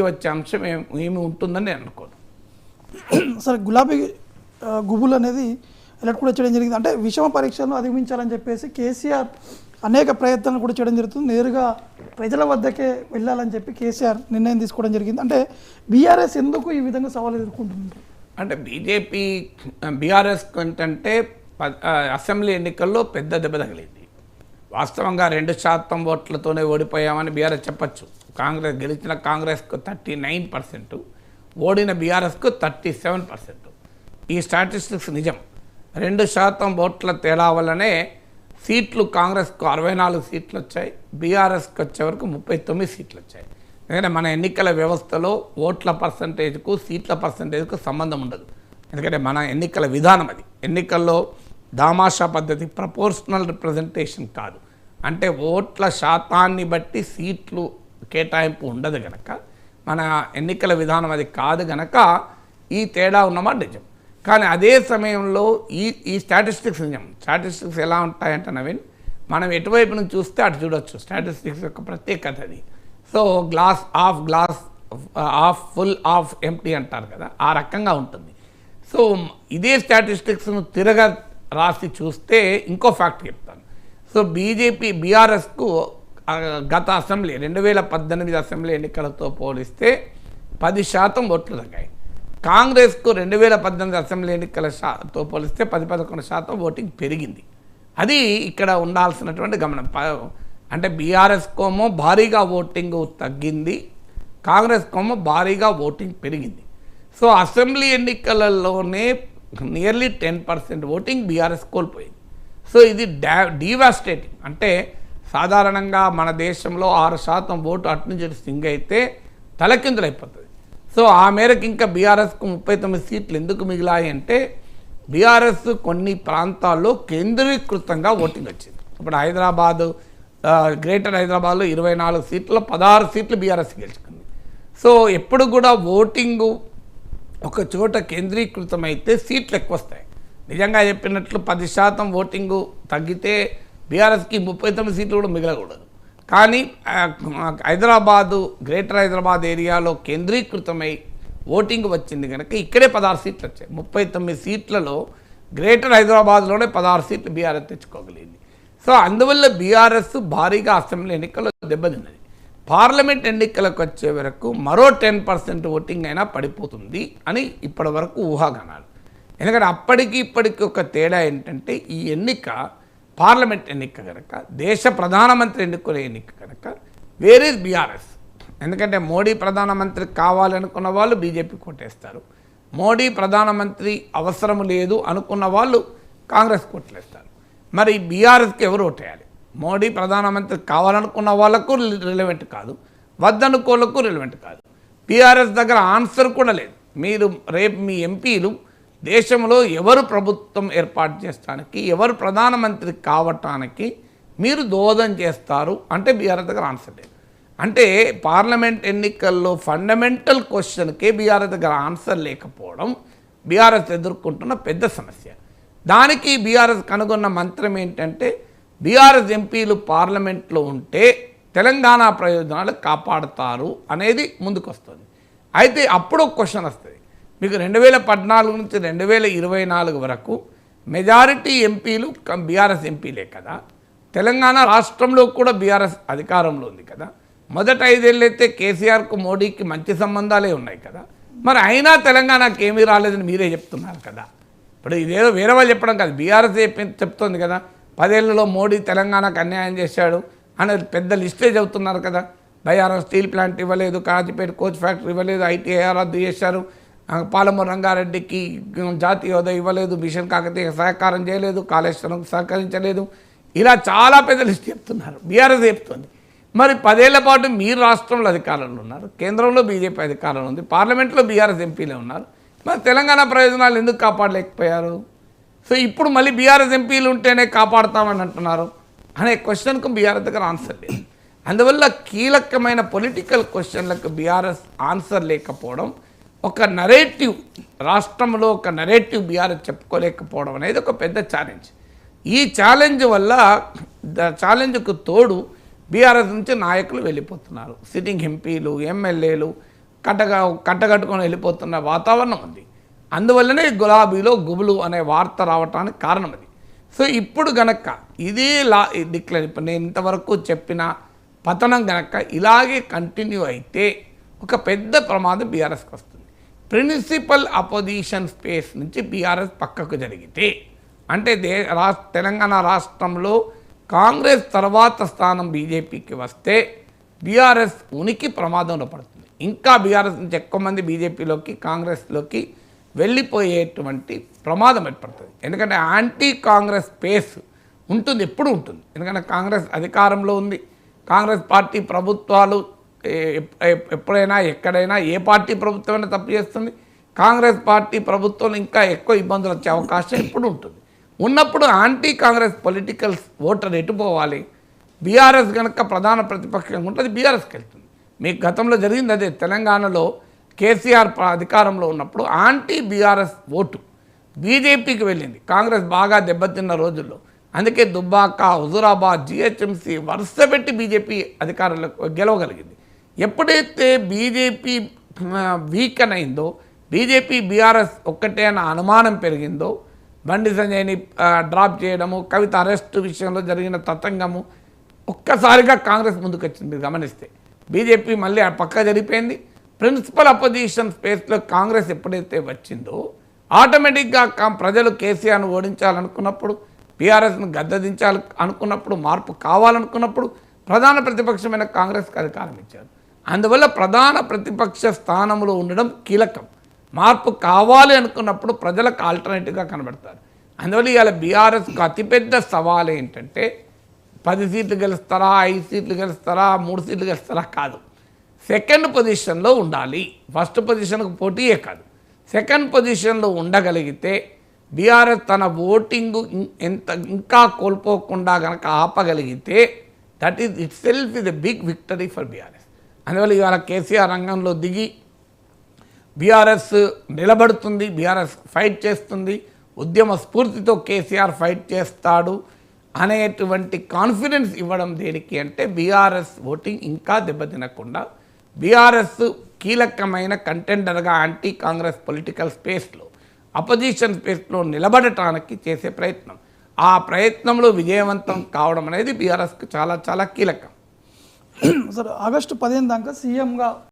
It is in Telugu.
వచ్చే అంశం ఏమి ఉంటుందని నేను అనుకోను. సరే, గులాబీ గుబులు అనేది ఎలక్ట్ కూడా చేయడం జరిగింది. అంటే విషమ పరీక్షలను అధిగమించాలని చెప్పేసి కేసీఆర్ అనేక ప్రయత్నాలు కూడా చేయడం జరుగుతుంది. నేరుగా ప్రజల వద్దకే వెళ్ళాలని చెప్పి కేసీఆర్ నిర్ణయం తీసుకోవడం జరిగింది. అంటే బీఆర్ఎస్ ఎందుకు ఈ విధంగా సవాలు ఎదుర్కొంటున్నారు? అంటే బీఆర్ఎస్ కంటే అసెంబ్లీ ఎన్నికల్లో పెద్ద దెబ్బ తగిలింది. వాస్తవంగా 2% ఓట్లతోనే ఓడిపోయామని బీఆర్ఎస్ చెప్పచ్చు. కాంగ్రెస్ గెలిచిన కాంగ్రెస్కు 39%, ఓడిన బీఆర్ఎస్కు 37%. ఈ స్టాటిస్టిక్స్ నిజం. 2% ఓట్ల తేడా వల్లనే సీట్లు కాంగ్రెస్కు 64 సీట్లు వచ్చాయి, బీఆర్ఎస్కి వచ్చే వరకు 39 సీట్లు వచ్చాయి. ఎందుకంటే మన ఎన్నికల వ్యవస్థలో ఓట్ల పర్సంటేజ్కు సీట్ల పర్సంటేజ్కు సంబంధం ఉండదు. ఎందుకంటే మన ఎన్నికల విధానం అది. ఎన్నికల్లో దామాషా పద్ధతి, ప్రపోర్షనల్ రిప్రజెంటేషన్ కాదు. అంటే ఓట్ల శాతాన్ని బట్టి సీట్లు కేటాయింపు ఉండదు గనక, మన ఎన్నికల విధానం అది కాదు గనక ఈ తేడా ఉన్నమాట నిజం. కానీ అదే సమయంలో ఈ స్టాటిస్టిక్స్ నిజం. స్టాటిస్టిక్స్ ఎలా ఉంటాయంటే నవీన్, మనం ఎటువైపు నుంచి చూస్తే అటు చూడొచ్చు. స్టాటిస్టిక్స్ యొక్క ప్రత్యేకత అది. So glass of full of empty అంటారు కదా, ఆ రకంగా ఉంటుంది. సో ఇదే స్టాటిస్టిక్స్ను రాసి చూస్తే ఇంకో ఫ్యాక్ట్ చెప్తాను. సో బీఆర్ఎస్కు గత అసెంబ్లీ 2018 అసెంబ్లీ ఎన్నికలతో పోలిస్తే 10% ఓట్లు తగ్గాయి. కాంగ్రెస్కు 2018 అసెంబ్లీ ఎన్నికలతో పోలిస్తే 10-11% ఓటింగ్ పెరిగింది. అది ఇక్కడ ఉండాల్సినటువంటి గమనం. అంటే బీఆర్ఎస్కోమో భారీగా ఓటింగ్ తగ్గింది, కాంగ్రెస్కోమో భారీగా ఓటింగ్ పెరిగింది. సో అసెంబ్లీ ఎన్నికలలోనే నియర్లీ 10% ఓటింగ్ బీఆర్ఎస్ కోల్పోయింది. సో ఇది డీవాస్టేటింగ్. అంటే సాధారణంగా మన దేశంలో 6% ఓటు అటు నుంచి స్వింగ్ అయితే తలకిందులైపోతుంది. సో ఆ మేరకు ఇంకా బీఆర్ఎస్కు 39 సీట్లు ఎందుకు మిగిలాయి అంటే, బీఆర్ఎస్ కొన్ని ప్రాంతాల్లో కేంద్రీకృతంగా ఓటింగ్ వచ్చింది. ఇప్పుడు గ్రేటర్ హైదరాబాద్లో 24 సీట్లలో 16 సీట్లు బీఆర్ఎస్ గెలుచుకుంది. సో ఎప్పుడు కూడా ఓటింగు ఒక చోట కేంద్రీకృతమైతే సీట్లు ఎక్కువ వస్తాయి. నిజంగా చెప్పినట్లు 10% ఓటింగు తగ్గితే బీఆర్ఎస్కి 39 సీట్లు కూడా మిగలకూడదు. కానీ గ్రేటర్ హైదరాబాద్ ఏరియాలో కేంద్రీకృతమై ఓటింగ్ వచ్చింది కనుక ఇక్కడే 16 సీట్లు వచ్చాయి. 39 సీట్లలో గ్రేటర్ హైదరాబాద్లోనే 16 సీట్లు బీఆర్ఎస్ తెచ్చుకోగలిగింది. సో అందువల్ల బీఆర్ఎస్ భారీగా అసెంబ్లీ ఎన్నికల్లో దెబ్బతిన్నది. పార్లమెంట్ ఎన్నికలకు వచ్చే వరకు మరో 10% ఓటింగ్ అయినా పడిపోతుంది అని ఇప్పటి వరకు ఊహాగానాలు. ఎందుకంటే అప్పటికి ఇప్పటికి ఒక తేడా ఏంటంటే, ఈ ఎన్నిక పార్లమెంట్ ఎన్నిక కనుక, దేశ ప్రధానమంత్రి ఎన్నుకునే ఎన్నిక కనుక, వేర్ ఈజ్ బీఆర్ఎస్. ఎందుకంటే మోడీ ప్రధానమంత్రి కావాలనుకున్న వాళ్ళు బీజేపీ కొట్టేస్తారు, మోడీ ప్రధానమంత్రి అవసరం లేదు అనుకున్న వాళ్ళు కాంగ్రెస్ కొట్టేస్తారు. మరి బీఆర్ఎస్కి ఎవరు ఓటేయాలి? మోడీ ప్రధానమంత్రి కావాలనుకున్న వాళ్ళకు రిలవెంట్ కాదు, వద్దనుకోలకు రిలవెంట్ కాదు. బీఆర్ఎస్ దగ్గర ఆన్సర్ కూడా లేదు. మీరు రేపు మీ ఎంపీలు దేశంలో ఎవరు ప్రభుత్వం ఏర్పాటు చేయడానికి, ఎవరు ప్రధానమంత్రి కావటానికి మీరు దోహదం చేస్తారు అంటే బీఆర్ఎస్ దగ్గర ఆన్సర్ లేదు. అంటే పార్లమెంట్ ఎన్నికల్లో ఫండమెంటల్ క్వశ్చన్కే బీఆర్ఎస్ దగ్గర ఆన్సర్ లేకపోవడం బీఆర్ఎస్ ఎదుర్కొంటున్న పెద్ద సమస్య. దానికి బీఆర్ఎస్ కనుగొన్న మంత్రం ఏంటంటే, బీఆర్ఎస్ ఎంపీలు పార్లమెంట్లో ఉంటే తెలంగాణ ప్రయోజనాలు కాపాడుతారు అనేది ముందుకు వస్తుంది. అయితే అప్పుడు ఒక క్వశ్చన్ వస్తుంది. మీకు 2014 నుంచి 2024 వరకు మెజారిటీ ఎంపీలు బీఆర్ఎస్ ఎంపీలే కదా, తెలంగాణ రాష్ట్రంలో కూడా బీఆర్ఎస్ అధికారంలో ఉంది కదా, మొదటి 5 ఏళ్ళు అయితే కేసీఆర్కు మోడీకి మంచి సంబంధాలే ఉన్నాయి కదా, మరి అయినా తెలంగాణకి ఏమీ రాలేదని మీరే చెప్తున్నారు కదా. ఇప్పుడు ఇదేదో వేరే వాళ్ళు చెప్పడం కాదు, బీఆర్ఎస్ చెప్తోంది కదా, 10 ఏళ్లలో మోడీ తెలంగాణకు అన్యాయం చేశాడు అనేది పెద్ద లిస్టే చెబుతున్నారు కదా. బయ్యారం స్టీల్ ప్లాంట్ ఇవ్వలేదు, కాజీపేట కోచ్ ఫ్యాక్టరీ ఇవ్వలేదు, ఐటీఐఆర్ రద్దు చేశారు, పాలమూరు రంగారెడ్డికి జాతీయ హోదా ఇవ్వలేదు, మిషన్ కాకతీయ సహకారం చేయలేదు, కాళేశ్వరంకు సహకరించలేదు, ఇలా చాలా పెద్ద లిస్ట్ చెప్తున్నారు. బీఆర్ఎస్ చెప్తుంది. మరి 10 ఏళ్ల పాటు మీరు రాష్ట్రంలో అధికారంలో ఉన్నారు, కేంద్రంలో బీజేపీ అధికారంలో ఉంది, పార్లమెంట్లో బీఆర్ఎస్ ఎంపీలే ఉన్నారు, మరి తెలంగాణ ప్రయోజనాలు ఎందుకు కాపాడలేకపోయారు? సో ఇప్పుడు మళ్ళీ బీఆర్ఎస్ ఎంపీలు ఉంటేనే కాపాడుతామని అంటున్నారు అనే క్వశ్చన్కు బీఆర్ఎస్ దగ్గర ఆన్సర్ లేదు. అందువల్ల కీలకమైన పొలిటికల్ క్వశ్చన్లకు బీఆర్ఎస్ ఆన్సర్ లేకపోవడం, ఒక నరేటివ్ రాష్ట్రంలో ఒక నరేటివ్ బీఆర్ఎస్ చెప్పుకోలేకపోవడం అనేది ఒక పెద్ద ఛాలెంజ్. ఈ ఛాలెంజ్ వల్ల ఛాలెంజ్కు తోడు బీఆర్ఎస్ నుంచి నాయకులు వెళ్ళిపోతున్నారు. సిట్టింగ్ ఎంపీలు, ఎమ్మెల్యేలు కట్టగట్టుకొని వెళ్ళిపోతున్న వాతావరణం ఉంది. అందువల్లనే గులాబీలో గుబులు అనే వార్త రావటానికి కారణం అది. సో ఇప్పుడు గనక ఇదే డిక్లేర్ ఇప్పుడు నేను ఇంతవరకు చెప్పిన పతనం గనక ఇలాగే కంటిన్యూ అయితే ఒక పెద్ద ప్రమాదం బీఆర్ఎస్కి వస్తుంది. ప్రిన్సిపల్ అపోజిషన్ స్పేస్ నుంచి బీఆర్ఎస్ పక్కకు జరిగితే అంటే తెలంగాణ రాష్ట్రంలో కాంగ్రెస్ తర్వాత స్థానం బీజేపీకి వస్తే బీఆర్ఎస్ ఉనికి ప్రమాదంలో పడుతుంది. ఇంకా బీఆర్ఎస్ నుంచి ఎక్కువ మంది బీజేపీలోకి కాంగ్రెస్లోకి వెళ్ళిపోయేటువంటి ప్రమాదం ఏర్పడుతుంది. ఎందుకంటే యాంటీ కాంగ్రెస్ స్పేస్ ఉంటుంది, ఎప్పుడు ఉంటుంది. ఎందుకంటే కాంగ్రెస్ అధికారంలో ఉంది. కాంగ్రెస్ పార్టీ ప్రభుత్వాలు ఎప్పుడైనా ఎక్కడైనా ఏ పార్టీ ప్రభుత్వమైనా తప్పు చేస్తుంది. కాంగ్రెస్ పార్టీ ప్రభుత్వం ఇంకా ఎక్కువ ఇబ్బందులు వచ్చే అవకాశం ఎప్పుడు ఉంటుంది. ఉన్నప్పుడు యాంటీ కాంగ్రెస్ పొలిటికల్ ఓటర్ ఎటు పోవాలి? బీఆర్ఎస్ కనుక ప్రధాన ప్రతిపక్షంగా ఉంటుంది, బీఆర్ఎస్కి వెళ్తుంది. మీకు గతంలో జరిగింది అదే. తెలంగాణలో కేసీఆర్ అధికారంలో ఉన్నప్పుడు యాంటీ బీఆర్ఎస్ ఓటు బీజేపీకి వెళ్ళింది, కాంగ్రెస్ బాగా దెబ్బతిన్న రోజుల్లో. అందుకే దుబ్బాక, హుజూరాబాద్, జిహెచ్ఎంసీ వరుస పెట్టి బీజేపీ అధికారంలో గెలవగలిగింది. ఎప్పుడైతే బీజేపీ వీకెన్ అయిందో, బీజేపీ బీఆర్ఎస్ ఒక్కటే అన్న అనుమానం పెరిగిందో, బండి సంజయ్ని డ్రాప్ చేయడము, కవిత అరెస్టు విషయంలో జరిగిన తతంగము, ఒక్కసారిగా కాంగ్రెస్ ముందుకు వచ్చింది. మీరు గమనిస్తే బీజేపీ మళ్ళీ ఆ పక్క జరిగిపోయింది. ప్రిన్సిపల్ అపోజిషన్ స్పేస్లో కాంగ్రెస్ ఎప్పుడైతే వచ్చిందో ఆటోమేటిక్గా ప్రజలు కేసీఆర్ను ఓడించాలనుకున్నప్పుడు, బీఆర్ఎస్ను గద్దదించాలి అనుకున్నప్పుడు, మార్పు కావాలనుకున్నప్పుడు ప్రధాన ప్రతిపక్షమైన కాంగ్రెస్కి అధికారం ఇచ్చారు. అందువల్ల ప్రధాన ప్రతిపక్ష స్థానంలో ఉండడం కీలకం. మార్పు కావాలి అనుకున్నప్పుడు ప్రజలకు ఆల్టర్నేటివ్గా కనబడతారు. అందువల్ల ఇవాళ బీఆర్ఎస్కు అతిపెద్ద సవాల్ ఏంటంటే 10 సీట్లు గెలుస్తారా, 5 సీట్లు గెలుస్తారా, 3 సీట్లు గెలుస్తారా కాదు, సెకండ్ పొజిషన్లో ఉండాలి. ఫస్ట్ పొజిషన్కు పోటీయే కాదు, సెకండ్ పొజిషన్లో ఉండగలిగితే బీఆర్ఎస్ తన ఓటింగ్ ఇంకా కోల్పోకుండా కనుక ఆపగలిగితే that is itself is a big victory for BRS. అందువల్ల ఇవాళ కేసీఆర్ రంగంలో దిగి బీఆర్ఎస్ నిలబడుతుంది, బీఆర్ఎస్ ఫైట్ చేస్తుంది, ఉద్యమ స్ఫూర్తితో కేసీఆర్ ఫైట్ చేస్తాడు అనేటువంటి కాన్ఫిడెన్స్ ఇవ్వడం దేనికి అంటే బీఆర్ఎస్ ఓటింగ్ ఇంకా దెబ్బతినకుండా బీఆర్ఎస్ కీలకమైన కంటెండర్గా యాంటీ కాంగ్రెస్ పొలిటికల్ స్పేస్లో, అపోజిషన్ స్పేస్లో నిలబడటానికి చేసే ప్రయత్నం. ఆ ప్రయత్నంలో విజయవంతం కావడం అనేది బీఆర్ఎస్కి చాలా చాలా కీలకం. సార్ ఆగస్టు 15 దాకా సీఎంగా